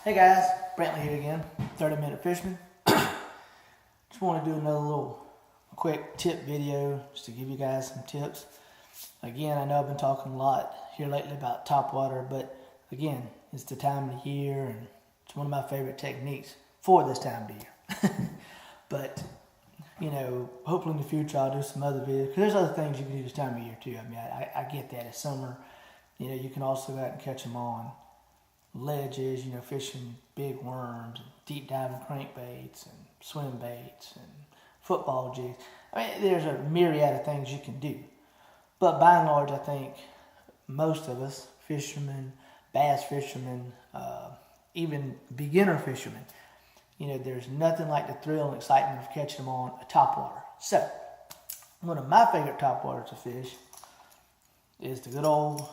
Hey guys, Brantley here again, 30-minute fisherman. Just want to do another little quick tip video just to give you guys some tips. Again, I know I've been talking a lot here lately about top water, but again, it's the time of the year and it's one of my favorite techniques for this time of the year. But, you know, hopefully in the future I'll do some other videos, because there's other things you can do this time of year too. I mean, I get that. It's summer. You know, you can also go out and catch them on ledges, you know, fishing big worms, and deep diving crankbaits, and swim baits, and football jigs. I mean, there's a myriad of things you can do. But by and large, I think most of us, fishermen, bass fishermen, even beginner fishermen, you know, there's nothing like the thrill and excitement of catching them on a topwater. So, one of my favorite topwaters to fish is the good old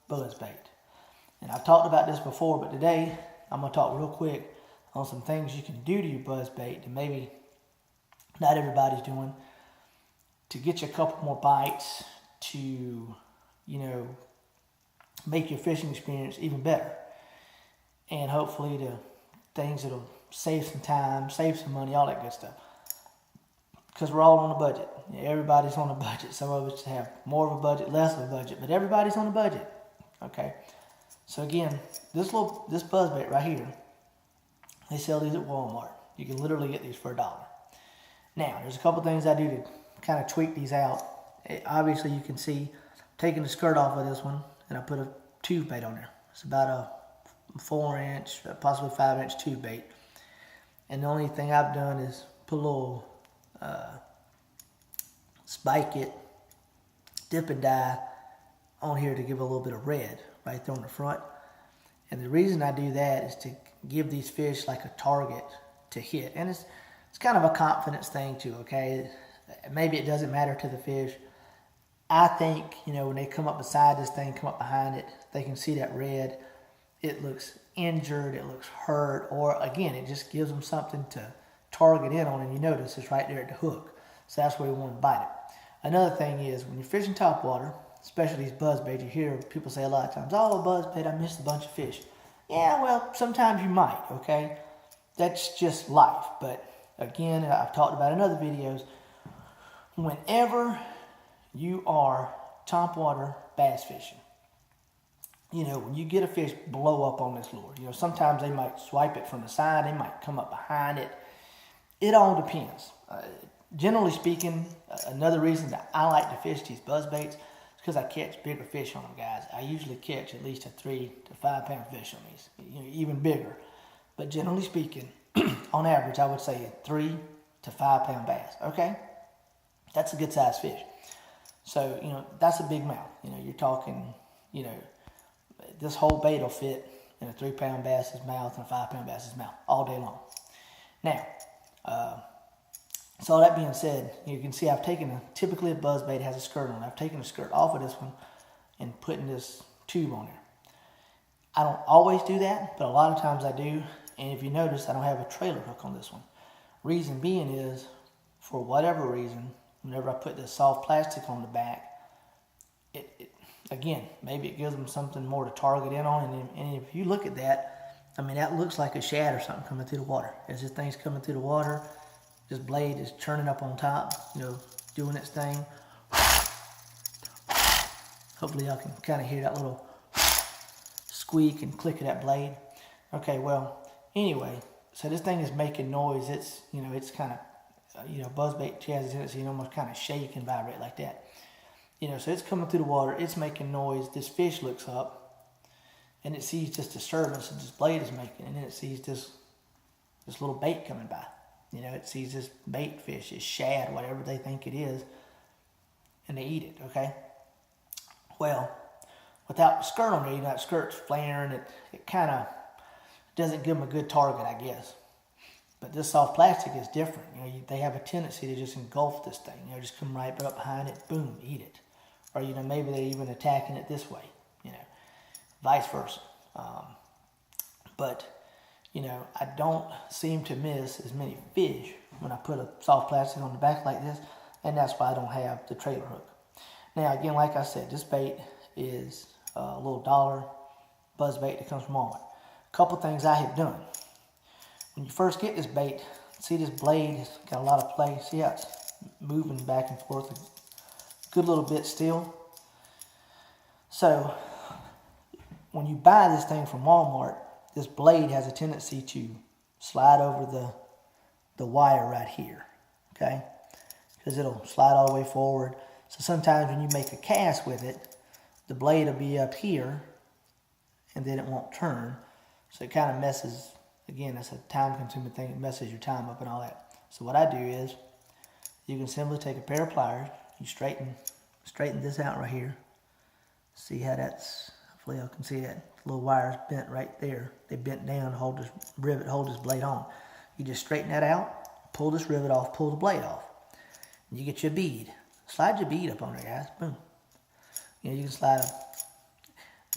buzzbait. And I've talked about this before, but today I'm going to talk real quick on some things you can do to your buzzbait that maybe not everybody's doing to get you a couple more bites, to, you know, make your fishing experience even better. And hopefully the things that'll save some time, save some money, all that good stuff. Because we're all on a budget. Everybody's on a budget. Some of us have more of a budget, less of a budget, but everybody's on a budget. Okay? So again, this buzzbait right here, they sell these at Walmart. You can literally get these for $1. Now, there's a couple things I do to kind of tweak these out. Obviously, you can see taking the skirt off of this one, and I put a tube bait on there. It's about a 4-inch, possibly 5-inch tube bait. And the only thing I've done is put a little spike it, dip and dye on here to give a little bit of red right there on the front. And the reason I do that is to give these fish like a target to hit. And it's kind of a confidence thing too, okay? Maybe it doesn't matter to the fish. I think, you know, when they come up beside this thing, come up behind it, they can see that red. It looks injured, it looks hurt, or again, it just gives them something to target in on, and you notice it's right there at the hook. So that's where we want to bite it. Another thing is, when you're fishing topwater, especially these buzzbaits, you hear people say a lot of times, oh, buzzbait, I missed a bunch of fish. Yeah, well, sometimes you might, okay? That's just life. But again, I've talked about in other videos, whenever you are topwater bass fishing, you know, when you get a fish blow up on this lure, you know, sometimes they might swipe it from the side, they might come up behind it. It all depends. Generally speaking, another reason that I like to fish these buzzbaits is because I catch bigger fish on them, guys. I usually catch at least a 3 to 5 pound fish on these, you know, even bigger. But generally speaking, on average, I would say a 3 to 5 pound bass, okay? That's a good sized fish. So, you know, that's a big mouth. You know, you're talking, you know, this whole bait will fit in a 3 pound bass's mouth and a 5 pound bass's mouth all day long. Now, so all that being said, you can see I've taken typically a buzzbait has a skirt on it. I've taken the skirt off of this one and putting this tube on there. I don't always do that, but a lot of times I do. And if you notice, I don't have a trailer hook on this one. Reason being is, for whatever reason, whenever I put this soft plastic on the back, again, maybe it gives them something more to target in on. And if you look at that, I mean, that looks like a shad or something coming through the water. As this thing's coming through the water, this blade is churning up on top, you know, doing its thing. Hopefully y'all can kind of hear that little squeak and click of that blade. Okay, well, anyway, so this thing is making noise. It's, you know, it's kind of, you know, buzzbait has a tendency to almost kind of shake and vibrate like that. You know, so it's coming through the water, it's making noise. This fish looks up and it sees this disturbance that this blade is making, and then it sees this little bait coming by. You know, it sees this bait fish, this shad, whatever they think it is, and they eat it, okay? Well, without the skirt on there, you know, that skirt's flaring, it kind of doesn't give them a good target, I guess. But this soft plastic is different. You know, they have a tendency to just engulf this thing. You know, just come right up behind it, boom, eat it. Or, you know, maybe they're even attacking it this way, you know, vice versa. But, you know, I don't seem to miss as many fish when I put a soft plastic on the back like this, and that's why I don't have the trailer hook. Now, again, like I said, this bait is a little $1 buzzbait that comes from Walmart. couple things I have done. When you first get this bait, see this blade has got a lot of play. See how it's moving back and forth a good little bit still. So when you buy this thing from Walmart, this blade has a tendency to slide over the wire right here, okay? Because it'll slide all the way forward. So sometimes when you make a cast with it, the blade will be up here and then it won't turn. So it kind of messes, again, that's a time-consuming thing. It messes your time up and all that. So what I do is, you can simply take a pair of pliers, you straighten this out right here. See how that's, hopefully y'all can see that little wire's bent right there. They bent down to hold this rivet, hold this blade on. You just straighten that out, pull this rivet off, pull the blade off. And you get your bead. Slide your bead up on there, guys. Boom. You know, you can slide a,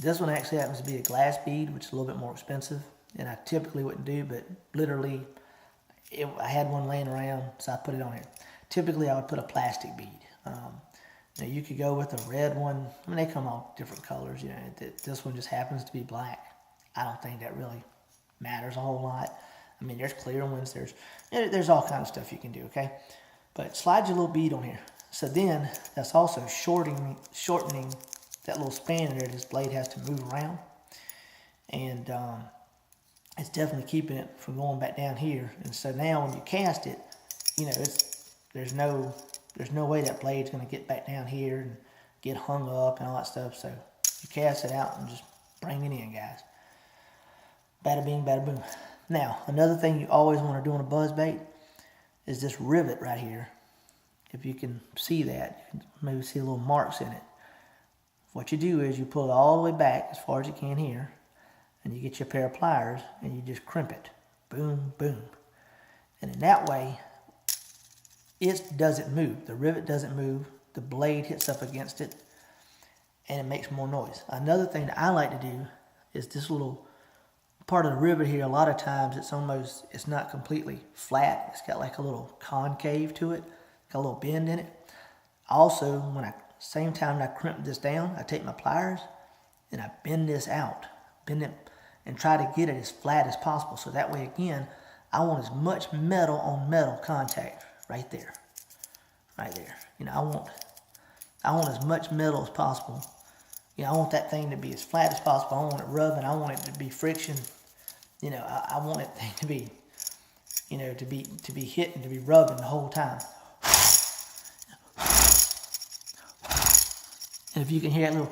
this one actually happens to be a glass bead, which is a little bit more expensive. And I typically wouldn't do, but literally, I had one laying around, so I put it on here. Typically, I would put a plastic bead. Now you could go with a red one. I mean, they come all different colors. You know, this one just happens to be black. I don't think that really matters a whole lot. I mean, there's clear ones. There's all kinds of stuff you can do. Okay, but slide your little bead on here. So then that's also shortening that little span there. This blade has to move around, and it's definitely keeping it from going back down here. And so now when you cast it, you know, there's no way that blade's going to get back down here and get hung up and all that stuff. So you cast it out and just bring it in, guys. Bada bing, bada boom. Now, another thing you always want to do on a buzzbait is this rivet right here. If you can see that, you can maybe see little marks in it. What you do is you pull it all the way back as far as you can here, and you get your pair of pliers and you just crimp it. Boom, boom. And in that way, it doesn't move. The rivet doesn't move. The blade hits up against it, and it makes more noise. Another thing that I like to do is this little part of the rivet here. A lot of times it's not completely flat. It's got like a little concave to it, got a little bend in it. Also, same time I crimp this down, I take my pliers and I bend this out, bend it, and try to get it as flat as possible. So that way, again, I want as much metal on metal contact. Right there. You know, I want as much metal as possible. You know, I want that thing to be as flat as possible. I want it rubbing. I want it to be friction. You know, I want that thing to be, you know, to be hitting, to be rubbing the whole time. And if you can hear that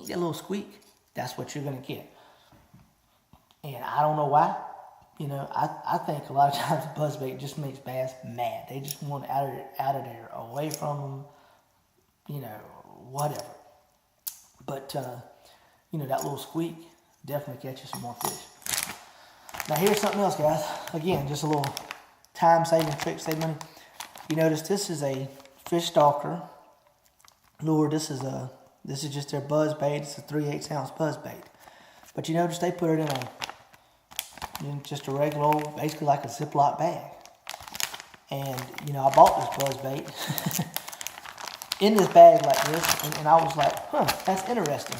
little squeak, that's what you're gonna get. And I don't know why. You know, I think a lot of times the buzzbait just makes bass mad. They just want it out of there, away from them, you know, whatever. But, you know, that little squeak definitely catches some more fish. Now, here's something else, guys. Again, just a little time-saving trick, save money. You notice this is a fish stalker lure. This is just their buzzbait. It's a 3/8 ounce buzzbait. But you notice they put it in just a regular old, basically like a Ziploc bag. And, you know, I bought this buzzbait in this bag like this, and I was like, huh, that's interesting.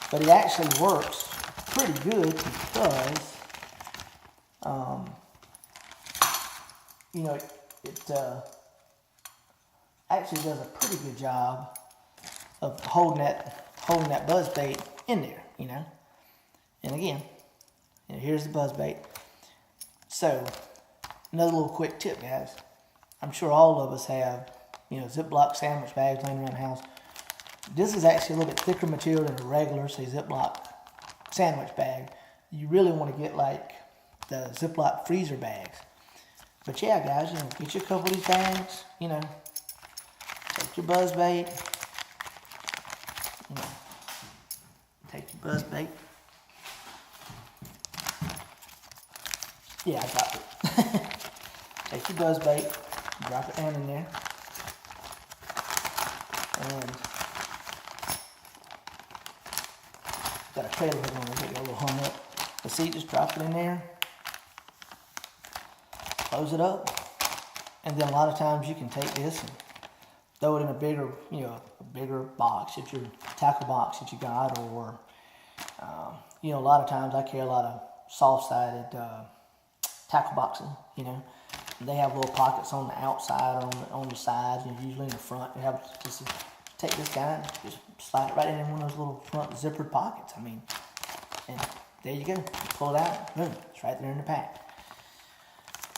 But it actually works pretty good because, you know, it actually does a pretty good job of holding that buzzbait in there, you know. And again, you know, here's the buzzbait. So, another little quick tip, guys. I'm sure all of us have, you know, Ziploc sandwich bags laying around the house. This is actually a little bit thicker material than a regular, say, Ziploc sandwich bag. You really want to get like the Ziploc freezer bags. But yeah, guys, you know, get you a couple of these bags. You know, take your buzzbait. You know, take your buzzbait. Yeah, I dropped it. Take your buzzbait, drop it down in there, and got a trailer hook on there, get a little hung up. But see, just drop it in there, close it up, and then a lot of times you can take this and throw it in a bigger, you know, a bigger box, if your tackle box that you got, or you know, a lot of times I carry a lot of soft-sided tackle boxes, you know. They have little pockets on the outside or on the sides, and usually in the front. You have to just take this guy and just slide it right in one of those little front zippered pockets. I mean, and there you go. You pull it out, boom, it's right there in the pack.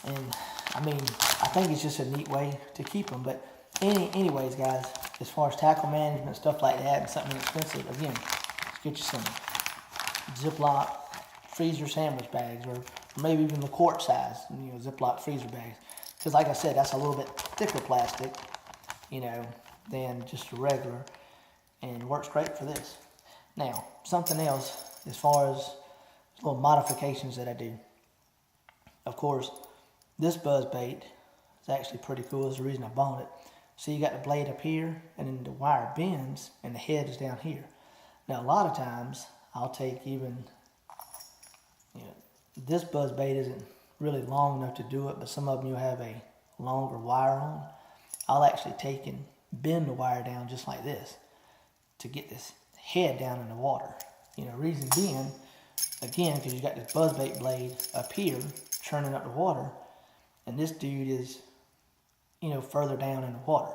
And I mean, I think it's just a neat way to keep them. But anyways, guys, as far as tackle management, stuff like that, and something expensive, again, let's get you some Ziploc freezer sandwich bags, or maybe even the quart size, you know, Ziploc freezer bags. Because like I said, that's a little bit thicker plastic, you know, than just a regular, and works great for this. Now, something else, as far as little modifications that I do. Of course, this Buzzbait is actually pretty cool. That's the reason I bought it. So you got the blade up here, and then the wire bends, and the head is down here. Now, a lot of times, I'll take even, you know, this Buzzbait isn't really long enough to do it, but some of them you'll have a longer wire on. I'll actually take and bend the wire down just like this to get this head down in the water. You know, reason being, again, because you got this Buzzbait blade up here churning up the water, and this dude is, you know, further down in the water.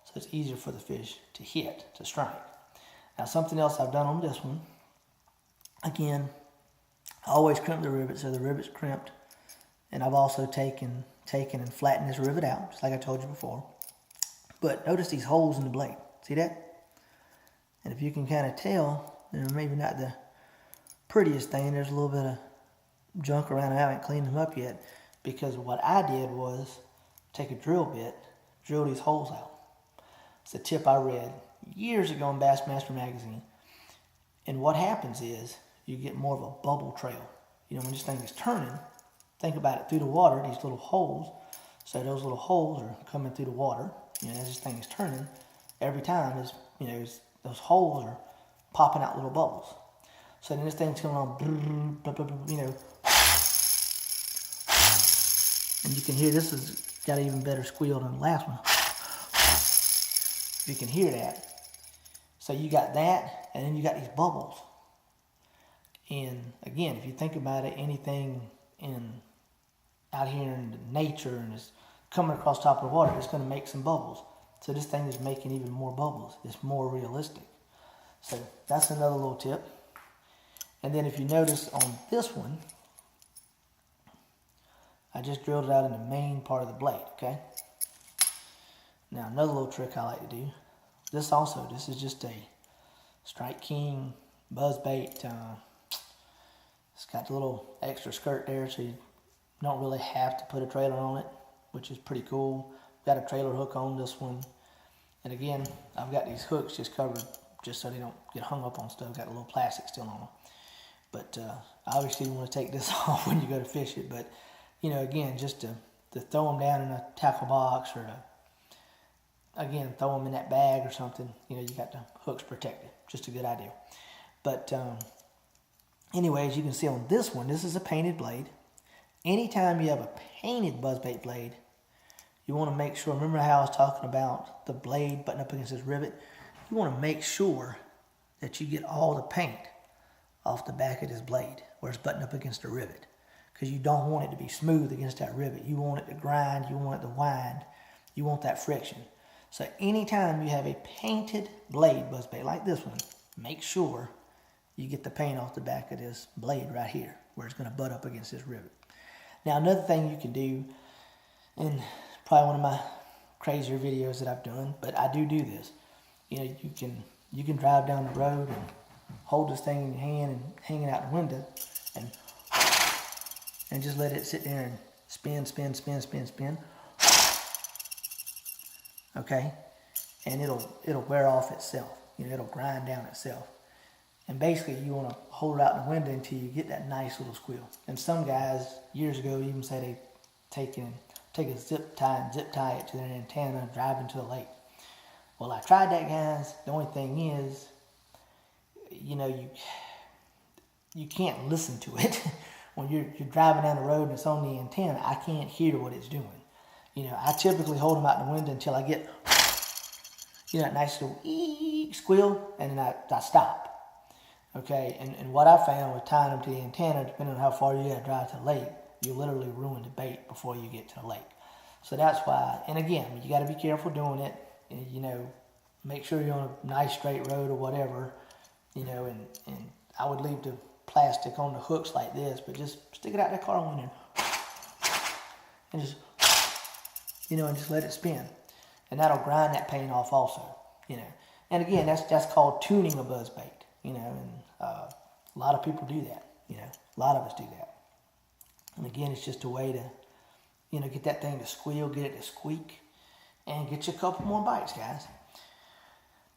So it's easier for the fish to hit, to strike. Now, something else I've done on this one, again, I always crimp the rivet so the rivet's crimped. And I've also taken and flattened this rivet out, just like I told you before. But notice these holes in the blade. See that? And if you can kind of tell, they're maybe not the prettiest thing. There's a little bit of junk around. I haven't cleaned them up yet. Because what I did was take a drill bit, drill these holes out. It's a tip I read years ago in Bassmaster magazine. And what happens is you get more of a bubble trail. You know, when this thing is turning, think about it, through the water, these little holes. So those little holes are coming through the water. You know, as this thing is turning, every time is, you know, those holes are popping out little bubbles. So then this thing's coming on, you know, and you can hear this has got an even better squeal than the last one. You can hear that. So you got that, and then you got these bubbles. And again, if you think about it, anything out here in nature and it's coming across top of the water, it's going to make some bubbles. So this thing is making even more bubbles. It's more realistic. So that's another little tip. And then if you notice on this one, I just drilled it out in the main part of the blade, okay? Now another little trick I like to do, this is just a Strike King Buzzbait. It's got the little extra skirt there, so you don't really have to put a trailer on it, which is pretty cool. Got a trailer hook on this one. And again, I've got these hooks just covered just so they don't get hung up on stuff. Got a little plastic still on them. But obviously you want to take this off when you go to fish it. But, you know, again, just to throw them down in a tackle box, or to, again, throw them in that bag or something, you know, you got the hooks protected. Just a good idea. But anyways, you can see on this one, this is a painted blade. Anytime you have a painted Buzzbait blade, you want to make sure, remember how I was talking about the blade butting up against this rivet? You want to make sure that you get all the paint off the back of this blade where it's buttoned up against the rivet. Because you don't want it to be smooth against that rivet. You want it to grind, you want it to wind, you want that friction. So anytime you have a painted blade Buzzbait like this one, make sure you get the paint off the back of this blade right here where it's going to butt up against this rivet. Now another thing you can do, and probably one of my crazier videos that I've done, but I do this. You know, you can drive down the road and hold this thing in your hand and hang it out the window and just let it sit there and spin. Okay? And it'll wear off itself. You know, it'll grind down itself. And basically you want to hold it out the window until you get that nice little squeal. And some guys years ago even say they take a zip tie it to their antenna and drive into the lake. Well, I tried that, guys. The only thing is, you know, you can't listen to it. When you're driving down the road and it's on the antenna, I can't hear what it's doing. You know, I typically hold them out the window until I get, you know, that nice little squeal, and then I stop. Okay, and what I found with tying them to the antenna, depending on how far you got to drive to the lake, you literally ruin the bait before you get to the lake. So that's why, and again, you got to be careful doing it. You know, make sure you're on a nice straight road or whatever, you know, and I would leave the plastic on the hooks like this, but just stick it out that car window and just, you know, and just let it spin. And that'll grind that paint off also, you know. And again, that's called tuning a buzzbait. You know, and a lot of people do that, you know, a lot of us do that. And again, it's just a way to, you know, get that thing to squeal, get it to squeak, and get you a couple more bites, guys.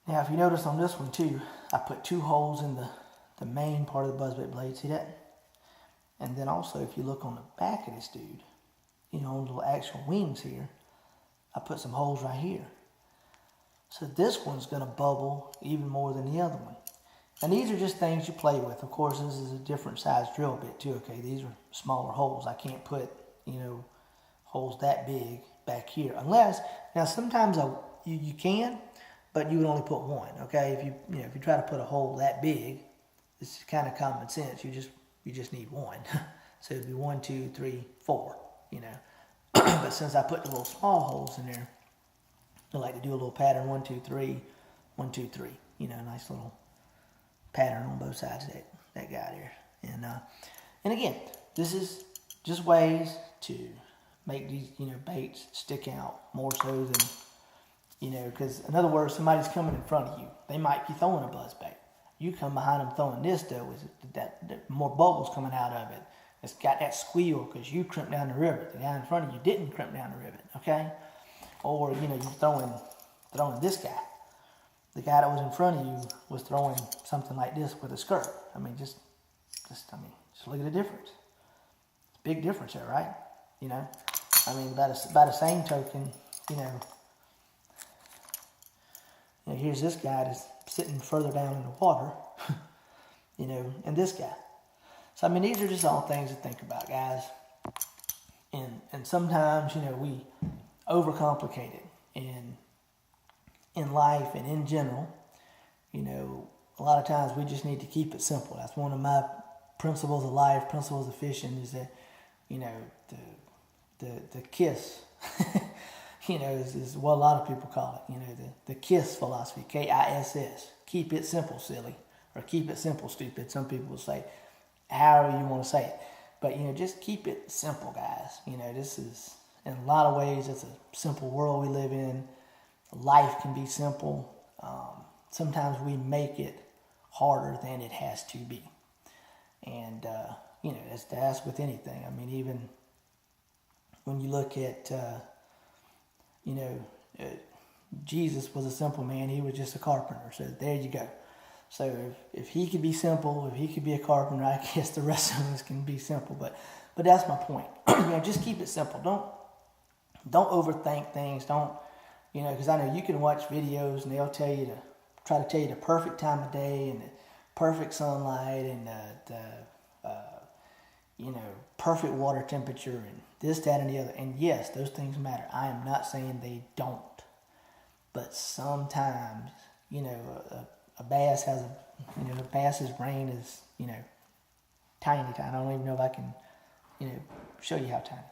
Now, if you notice on this one too, I put 2 holes in the main part of the buzzbait blade, see that? And then also, if you look on the back of this dude, you know, on the little actual wings here, I put some holes right here. So this one's gonna bubble even more than the other one. And these are just things you play with. Of course, this is a different size drill bit too, okay? These are smaller holes. I can't put, you know, holes that big back here. Unless, now sometimes you can, but you would only put one, okay? If you try to put a hole that big, it's kind of common sense. You just need one. So it'd be 1, 2, 3, 4, you know. But since I put the little small holes in there, I like to do a little pattern, 1, 2, 3, 1, 2, 3. You know, nice little pattern on both sides of that guy there. And again, this is just ways to make these, you know, baits stick out more so than, you know, because in other words, somebody's coming in front of you. They might be throwing a buzzbait. You come behind them throwing this though, is that more bubbles coming out of it. It's got that squeal because you crimped down the rivet. The guy in front of you didn't crimp down the rivet, okay? Or, you know, you're throwing this guy. The guy that was in front of you was throwing something like this with a skirt. I mean, just look at the difference. It's a big difference there, right? You know, I mean, by the same token, you know, here's this guy that's sitting further down in the water, you know, and this guy. So, I mean, these are just all things to think about, guys. And sometimes, you know, we overcomplicate it. And in life and in general, you know, a lot of times we just need to keep it simple. That's one of my principles of life, principles of fishing, is that, you know, the KISS, you know, is what a lot of people call it. You know, the KISS philosophy, K-I-S-S. Keep it simple, silly. Or keep it simple, stupid. Some people will say, however you want to say it. But, you know, just keep it simple, guys. You know, this is, in a lot of ways, it's a simple world we live in. Life can be simple. Sometimes we make it harder than it has to be. And, you know, that's with anything. I mean, even when you look at, you know, Jesus was a simple man. He was just a carpenter. So there you go. So if he could be simple, if he could be a carpenter, I guess the rest of us can be simple. But that's my point. You know, just keep it simple. Don't overthink things. Don't, you know, because I know you can watch videos and they'll try to tell you the perfect time of day and the perfect sunlight and you know, perfect water temperature and this, that, and the other. And yes, those things matter. I am not saying they don't. But sometimes, you know, a bass has a bass's brain is, you know, tiny. I don't even know if I can, you know, show you how tiny.